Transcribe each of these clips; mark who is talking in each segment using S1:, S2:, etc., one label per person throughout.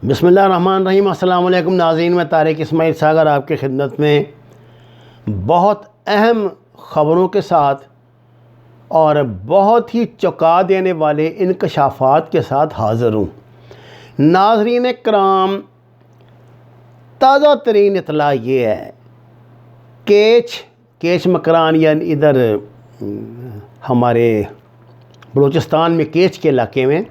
S1: بسم اللہ الرحمن الرحیم۔ السلام علیکم ناظرین، میں طارق اسماعیل ساگر آپ کی خدمت میں بہت اہم خبروں کے ساتھ اور بہت ہی چونکا دینے والے انکشافات کے ساتھ حاضر ہوں۔ ناظرین کرام، تازہ ترین اطلاع یہ ہے کیچ مکران یعنی ادھر ہمارے بلوچستان میں کیچ کے علاقے میں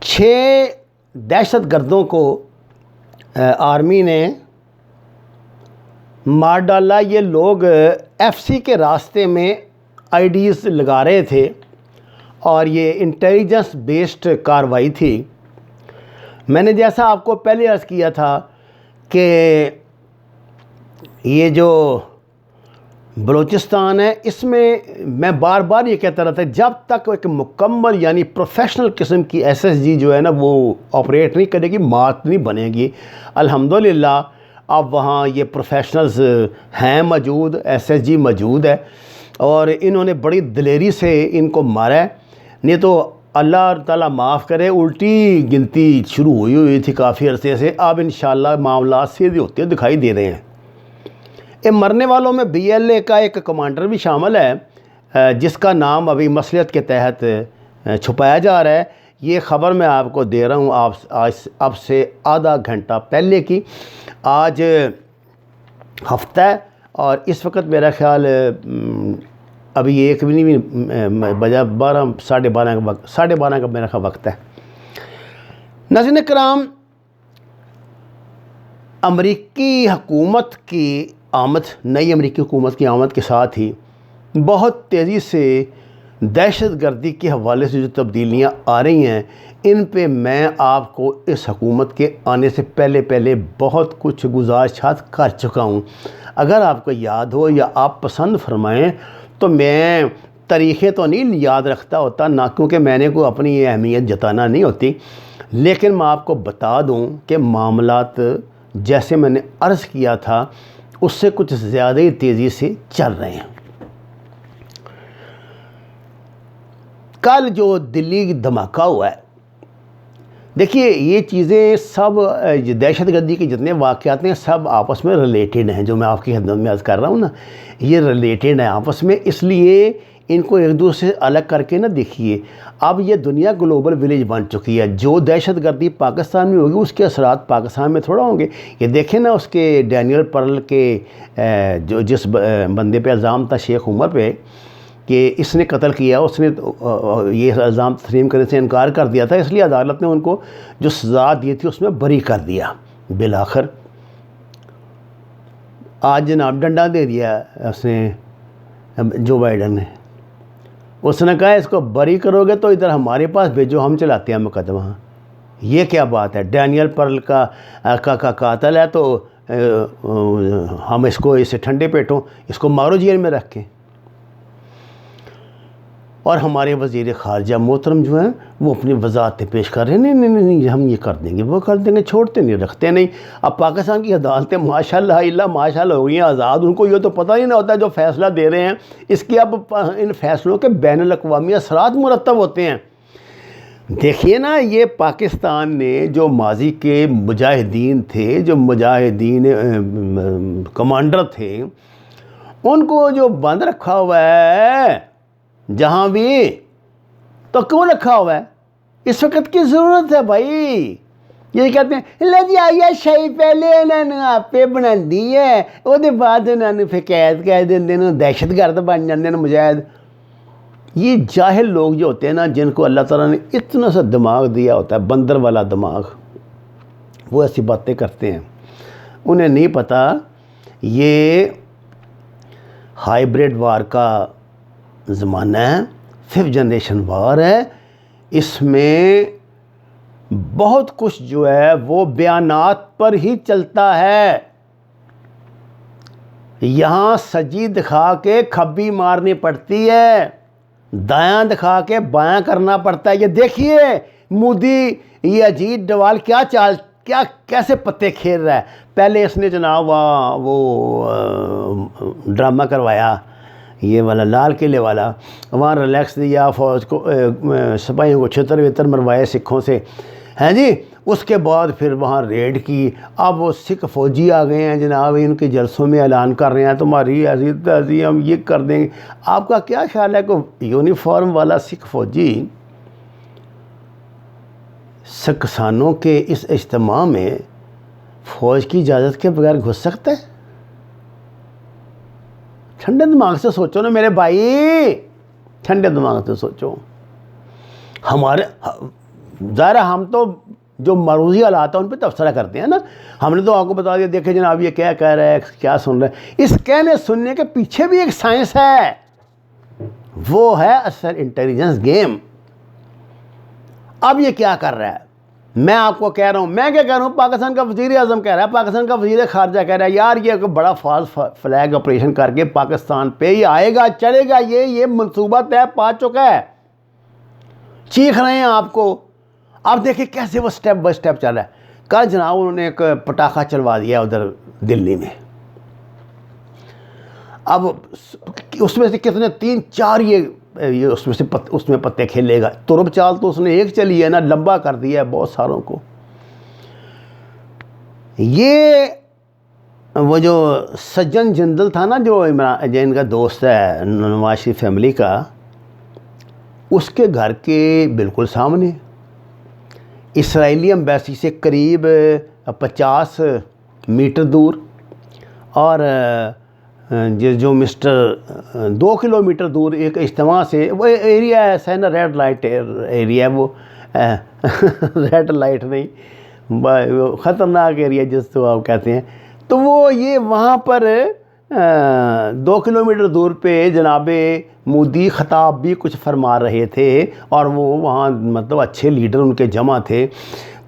S1: 6 دہشت گردوں کو آرمی نے مار ڈالا۔ یہ لوگ ایف سی کے راستے میں آئی ڈیز لگا رہے تھے اور یہ انٹیلیجنس بیسڈ کارروائی تھی۔ میں نے جیسا آپ کو پہلے عرض کیا تھا کہ یہ جو بلوچستان ہے، اس میں بار بار یہ کہتا رہتا ہے جب تک ایک مکمل یعنی پروفیشنل قسم کی ایس ایس جی جو ہے نا وہ آپریٹ نہیں کرے گی، مات نہیں بنے گی۔ الحمدللہ اب وہاں یہ پروفیشنلز ہیں موجود، ایس ایس جی موجود ہے اور انہوں نے بڑی دلیری سے ان کو مارا ہے۔ نہیں تو اللہ تعالیٰ معاف کرے، الٹی گنتی شروع ہوئی تھی کافی عرصے سے، اب انشاءاللہ معاملات سیدھے ہوتے دکھائی دے رہے ہیں۔ مرنے والوں میں بی ایل اے کا ایک کمانڈر بھی شامل ہے جس کا نام ابھی مصلیحت کے تحت چھپایا جا رہا ہے۔ یہ خبر میں آپ کو دے رہا ہوں اب سے آدھا گھنٹہ پہلے کی۔ آج ہفتہ ہے اور اس وقت میرا خیال ابھی 1 بھی نہیں بجا، 12 کا وقت، 12:30 کا میرا خیال وقت ہے۔ ناظرین کرام، امریکی حکومت کی نئی امریکی حکومت کی آمد کے ساتھ ہی بہت تیزی سے دہشت گردی کے حوالے سے جو تبدیلیاں آ رہی ہیں، ان پہ میں آپ کو اس حکومت کے آنے سے پہلے بہت کچھ گزارشات کر چکا ہوں۔ اگر آپ کو یاد ہو یا آپ پسند فرمائیں تو میں تاریخیں تو نہیں یاد رکھتا ہوتا، نہ کیونکہ میں نے کوئی اپنی اہمیت جتانا نہیں ہوتی، لیکن میں آپ کو بتا دوں کہ معاملات جیسے میں نے عرض کیا تھا اس سے کچھ زیادہ ہی تیزی سے چل رہے ہیں۔ کل جو دلی دھماکہ ہوا ہے، دیکھیے یہ چیزیں سب دہشت گردی کے جتنے واقعات ہیں سب آپس میں ریلیٹڈ ہیں، جو میں آپ کی خدمت میں عرض کر رہا ہوں نا، یہ ریلیٹڈ ہیں آپس میں، اس لیے ان کو ایک دوسرے سے الگ کر کے نہ دیکھیے۔ اب یہ دنیا گلوبل ولیج بن چکی ہے، جو دہشت گردی پاکستان میں ہوگی اس کے اثرات پاکستان میں تھوڑا ہوں گے۔ یہ دیکھیں نا اس کے ڈینیل پرل کے جو جس بندے پہ الزام تھا، شیخ عمر پہ، کہ اس نے قتل کیا، اس نے یہ الزام تسلیم کرنے سے انکار کر دیا تھا، اس لیے عدالت نے ان کو جو سزا دی تھی اس میں بری کر دیا بالآخر۔ آج جناب ڈنڈا دے دیا اس نے جو بائیڈن نے، اس نے کہا اس کو بری کرو گے تو ادھر ہمارے پاس بھیجو، ہم چلاتے ہیں مقدمہ۔ یہ کیا بات ہے؟ ڈینیل پرل کا قاتل ہے تو ہم اس کو اسے ٹھنڈے پیٹوں اس کو مارو جیل میں رکھ کے۔ اور ہمارے وزیر خارجہ محترم جو ہیں وہ اپنی وضاحتیں پیش کر رہے ہیں، نہیں ہم یہ کر دیں گے، وہ کر دیں گے، چھوڑتے نہیں، رکھتے نہیں۔ اب پاکستان کی عدالتیں ماشاءاللہ ہو گئی ہیں آزاد، ان کو یہ تو پتہ ہی نہیں ہوتا جو فیصلہ دے رہے ہیں اس کے اب ان فیصلوں کے بین الاقوامی اثرات مرتب ہوتے ہیں۔ دیکھیے نا، یہ پاکستان نے جو ماضی کے مجاہدین تھے، جو مجاہدین کمانڈر تھے، ان کو جو بند رکھا ہوا ہے جہاں بھی، تو کیوں رکھا ہوا ہے؟ اس وقت کی ضرورت ہے بھائی۔ یہ کہتے ہیں لے جی آئیے شہی پہلے انہوں نے آپ پہ بنا دی ہے، وہ دے بعد انہوں نے پھر قید کہہ دیندے ہیں، دہشت گرد بن جاندے ہیں مجاہد۔ یہ جاہل لوگ جو ہوتے ہیں نا، جن کو اللہ تعالیٰ نے اتنا سا دماغ دیا ہوتا ہے، بندر والا دماغ، وہ ایسی باتیں کرتے ہیں۔ انہیں نہیں پتہ یہ ہائیبریڈ وار کا زمانہ ہے، 5th جنریشن وار ہے، اس میں بہت کچھ جو ہے وہ بیانات پر ہی چلتا ہے۔ یہاں سجی دکھا کے کھبی مارنی پڑتی ہے، دایاں دکھا کے بایاں کرنا پڑتا ہے۔ یہ دیکھیے مودی، یہ اجیت ڈوال کیسے پتے کھیل رہا ہے۔ پہلے اس نے جناب وہ ڈرامہ کروایا، یہ والا لال قلعے والا، وہاں ریلیکس دیا، فوج کو سپاہیوں کو چھتر وتر مروائے سکھوں سے، ہیں جی. اس کے بعد پھر وہاں ریڈ کی. اب وہ سکھ فوجی آ گئے ہیں جناب, ان کے جلسوں میں اعلان کر رہے ہیں تمہاری ایسی تیسی ہم یہ کر دیں گے. آپ کا کیا خیال ہے کہ یونیفارم والا سکھ فوجی کسانوں کے اس اجتماع میں فوج کی اجازت کے بغیر گھس سکتا ہے؟ ٹھنڈے دماغ سے سوچو نا میرے بھائی, ٹھنڈے دماغ سے سوچو. ہمارے ظاہر ہم تو جو معروضی حالات ہیں ان پہ تبصرہ کرتے ہیں نا. ہم نے تو آپ کو بتا دیا, دیکھیں جناب یہ کیا کہہ رہا ہے, کیا سن رہا ہے. اس کہنے سننے کے پیچھے بھی ایک سائنس ہے, وہ ہے اصل انٹیلیجنس گیم. اب یہ کیا کر رہا ہے, میں آپ کو کہہ رہا ہوں, میں کیا کہہ رہا ہوں, پاکستان کا وزیر اعظم کہہ رہا ہے, پاکستان کا وزیر خارجہ کہہ رہا ہے یار یہ کوئی بڑا فالس فلیگ آپریشن کر کے پاکستان پہ یہ آئے گا چلے گا, یہ منصوبہ طے پا چکا ہے. چیخ رہے ہیں آپ کو. اب دیکھیں کیسے وہ سٹیپ بائی سٹیپ چل رہا ہے. کل جناب انہوں نے ایک پٹاخہ چلوا دیا ادھر دلی میں. اب اس میں سے کتنے 3-4 یہ اس میں پتے کھیلے گا. ترب چال تو اس نے ایک چلی ہے نا, لمبا کر دیا ہے بہت ساروں کو. یہ وہ جو سجن جندل تھا نا, جو ان کا دوست ہے نواز شریف فیملی کا, اس کے گھر کے بالکل سامنے اسرائیلی ایمبیسی سے قریب 50 میٹر دور, اور جو مسٹر 2 کلومیٹر دور ایک اجتماع سے, وہ ایریا ایسا ہے نا ریڈ لائٹ ایریا ہے, وہ ریڈ لائٹ نہیں, خطرناک ایریا جس کو آپ کہتے ہیں. تو وہ یہ وہاں پر 2 کلومیٹر دور پہ جناب مودی خطاب بھی کچھ فرما رہے تھے, اور وہ وہاں مطلب اچھے لیڈر ان کے جمع تھے.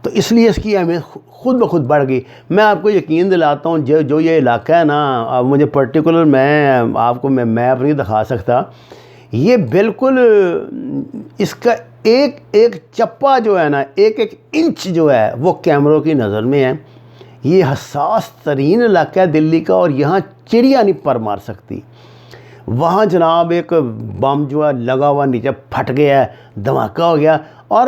S1: تو اس لیے اس کی اہمیت خود بخود بڑھ گئی. میں آپ کو یقین دلاتا ہوں, جو یہ علاقہ ہے نا, اب مجھے پرٹیکولر میں آپ کو میپ نہیں دکھا سکتا, یہ بالکل اس کا ایک چپا جو ہے نا, ایک انچ جو ہے وہ کیمروں کی نظر میں ہے. یہ حساس ترین علاقہ ہے دلی کا, اور یہاں چڑیا نہیں پر مار سکتی. وہاں جناب ایک بم جو ہے لگا ہوا نیچے پھٹ گیا ہے, دھماکہ ہو گیا. اور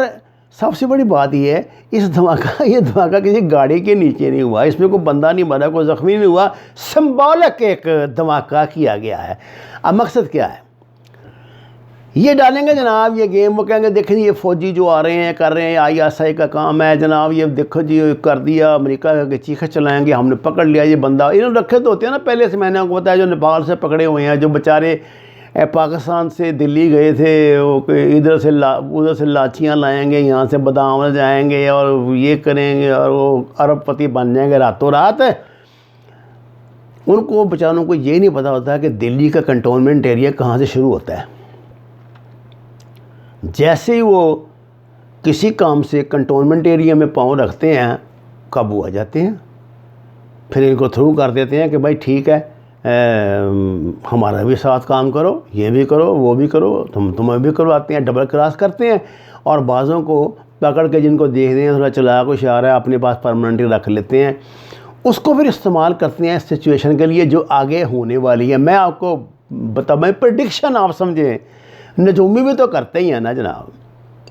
S1: سب سے بڑی بات یہ ہے, یہ دھماکہ کسی گاڑی کے نیچے نہیں ہوا, اس میں کوئی بندہ نہیں مرا, کوئی زخمی نہیں ہوا, سمبولک ایک دھماکہ کیا گیا ہے. اب مقصد کیا ہے, یہ ڈالیں گے جناب یہ گیم, وہ کہیں گے دیکھیں یہ فوجی جو آ رہے ہیں کر رہے ہیں, ISI کا کام ہے جناب, یہ دیکھو جی کر دیا, امریکہ کے چیخے چلائیں گے, ہم نے پکڑ لیا یہ بندہ. انہوں نے رکھے تو ہوتے ہیں نا پہلے سے, میں نے آپ کو بتایا, جو نیپال سے پکڑے ہوئے ہیں, جو بیچارے پاکستان سے دلی گئے تھے, وہ ادھر سے لاچیاں لائیں گے, یہاں سے بادام جائیں گے, اور یہ کریں گے, اور وہ ارب پتی بن جائیں گے راتوں رات. ان کو بیچاروں کو یہ نہیں پتہ ہوتا کہ دلی کا کنٹونمنٹ ایریا کہاں سے شروع ہوتا ہے. جیسے ہی وہ کسی کام سے کنٹونمنٹ ایریا میں پاؤں رکھتے ہیں, قابو آ جاتے ہیں. پھر ان کو تھرو کر دیتے ہیں کہ بھائی ٹھیک ہے, ہمارا بھی ساتھ کام کرو, یہ بھی کرو, وہ بھی کرو, تمہیں بھی کرواتے ہیں. ڈبل کراس کرتے ہیں, اور بعضوں کو پکڑ کے جن کو دیکھتے ہیں تھوڑا چلا کچھ آ رہا ہے اپنے پاس پرماننٹلی رکھ لیتے ہیں. اس کو پھر استعمال کرتے ہیں اس سچویشن کے لیے جو آگے ہونے والی ہے. میں آپ کو میں پریڈکشن آپ سمجھیں, نجومی بھی تو کرتے ہی ہیں نا جناب.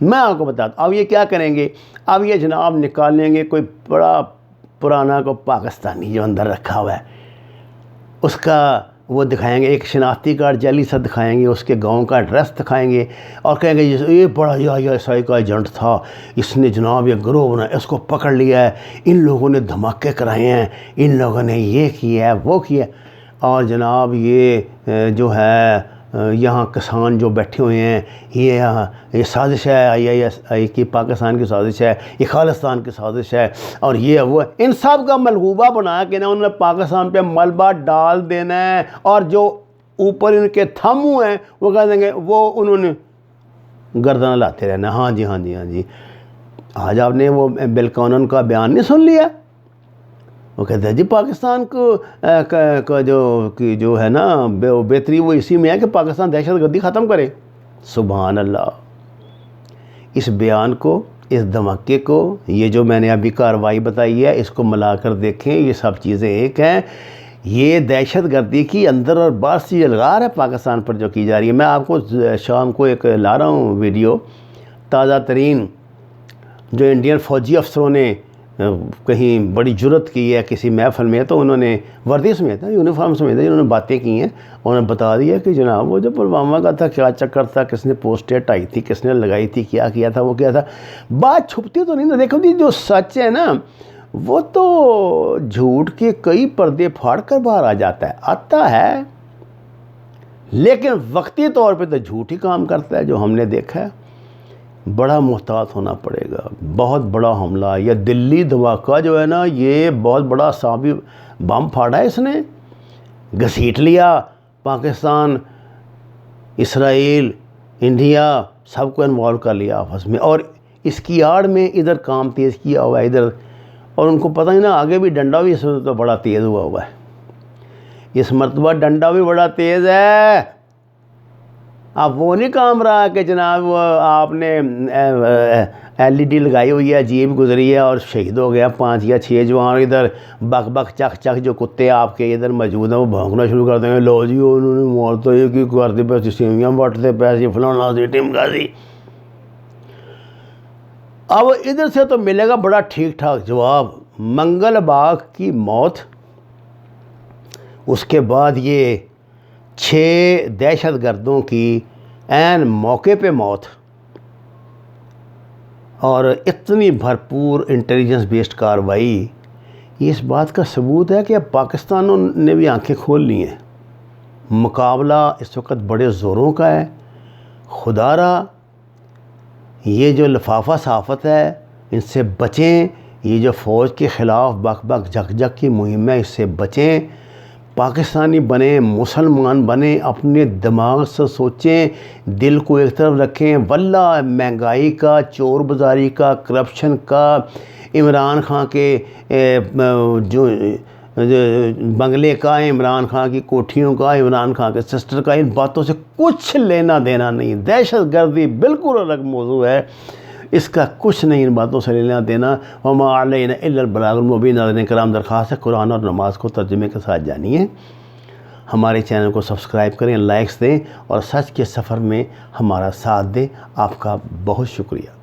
S1: میں آپ کو بتاتا ہوں, اب یہ کیا کریں گے, اب یہ جناب نکالیں گے کوئی بڑا پرانا کو پاکستانی جو اندر رکھا ہوا ہے, اس کا وہ دکھائیں گے, ایک شناختی کارڈ جعلی سا دکھائیں گے, اس کے گاؤں کا ایڈریس دکھائیں گے, اور کہیں گے یہ بڑا ISI کا ایجنٹ تھا, اس نے جناب یہ گروہ بنایا, اس کو پکڑ لیا ہے, ان لوگوں نے دھماکے کرائے ہیں, ان لوگوں نے یہ کیا ہے وہ کیا. اور جناب یہ جو ہے یہاں کسان جو بیٹھے ہوئے ہیں, یہ سازش ہے ISI کی, پاکستان کی سازش ہے, یہ خالستان کی سازش ہے, اور یہ وہ ان سب کا ملغوبہ بنا کے نا انہوں نے پاکستان پہ ملبہ ڈال دینا ہے. اور جو اوپر ان کے تھم ہوئے ہیں وہ کہہ دیں گے, وہ انہوں نے گردنیں لاتے رہنا, ہاں جی ہاں جی ہاں جی. آج آپ نے وہ بل کونن کا بیان نہیں سن لیا, وہ کہتے ہیں جی پاکستان کو جو ہے نا بہتری وہ اسی میں ہے کہ پاکستان دہشت گردی ختم کرے. سبحان اللہ. اس بیان کو, اس دھماکے کو, یہ جو میں نے ابھی کارروائی بتائی ہے, اس کو ملا کر دیکھیں, یہ سب چیزیں ایک ہیں. یہ دہشت گردی کی اندر اور باہر سے الغار ہے پاکستان پر جو کی جا رہی ہے. میں آپ کو شام کو ایک لا رہا ہوں ویڈیو, تازہ ترین جو انڈین فوجی افسروں نے کہیں بڑی جرت کی ہے کسی محفل میں، تو انہوں نے وردی سمیت یونیفارم سمیت انہوں نے باتیں کی ہیں، انہوں نے بتا دیا کہ جناب وہ جو پلوامہ کا تھا کیا چکر تھا، کس نے پوسٹیں ہٹائی تھی، کس نے لگائی تھی، کیا کیا تھا، وہ کیا تھا۔ بات چھپتی تو نہیں نا، دیکھو جی جو سچ ہے نا وہ تو جھوٹ کے کئی پردے پھاڑ کر باہر آتا ہے، لیکن وقتی طور پہ تو جھوٹ ہی کام کرتا ہے، جو ہم نے دیکھا ہے۔ بڑا محتاط ہونا پڑے گا، بہت بڑا حملہ۔ یہ دلی دھماکہ جو ہے نا، یہ بہت بڑا صابی بم پھاڑا ہے، اس نے گھسیٹ لیا پاکستان، اسرائیل، انڈیا، سب کو انوالو کر لیا آپس میں، اور اس کی آڑ میں ادھر کام تیز کیا ہوا ہے ادھر، اور ان کو پتہ ہی نا آگے بھی ڈنڈا بھی اس میں تو بڑا تیز ہوا ہے، اس مرتبہ ڈنڈا بھی بڑا تیز ہے۔ اب وہ نہیں کام رہا کہ جناب آپ نے LED لگائی ہوئی ہے، جیب گزری ہے اور شہید ہو گیا 5 یا 6 جوان، ادھر بک بک چک چک جو کتے آپ کے ادھر موجود ہیں وہ بھونکنا شروع کر دیں گے، لو جی انہوں نے مارتا یہ کی کرتے پیسے سیویاں بانٹتے پیسے فلانا سی ٹمکا سی۔ اب ادھر سے تو ملے گا بڑا ٹھیک ٹھاک جواب، منگل باغ کی موت، اس کے بعد یہ 6 دہشت گردوں کی عین موقع پہ موت، اور اتنی بھرپور انٹیلیجنس بیسڈ کارروائی، یہ اس بات کا ثبوت ہے کہ اب پاکستانوں نے بھی آنکھیں کھول لی ہیں۔ مقابلہ اس وقت بڑے زوروں کا ہے، خدا را یہ جو لفافہ صحافت ہے ان سے بچیں، یہ جو فوج کے خلاف بک بک جھک جھک کی مہم ہے اس سے بچیں، پاکستانی بنیں، مسلمان بنیں، اپنے دماغ سے سوچیں، دل کو ایک طرف رکھیں، واللہ مہنگائی کا، چور بازاری کا، کرپشن کا، عمران خان کے جو بنگلے کا، عمران خان کی کوٹھیوں کا، عمران خان کے سسٹر کا، ان باتوں سے کچھ لینا دینا نہیں۔ دہشت گردی بالکل الگ موضوع ہے، اس کا کچھ نہیں ان باتوں سے لینا دینا۔ وما علینا الا البلاغ المبین۔ ناظرین کرام، درخواست ہے قرآن اور نماز کو ترجمے کے ساتھ جانیے، ہمارے چینل کو سبسکرائب کریں، لائکس دیں، اور سچ کے سفر میں ہمارا ساتھ دیں۔ آپ کا بہت شکریہ۔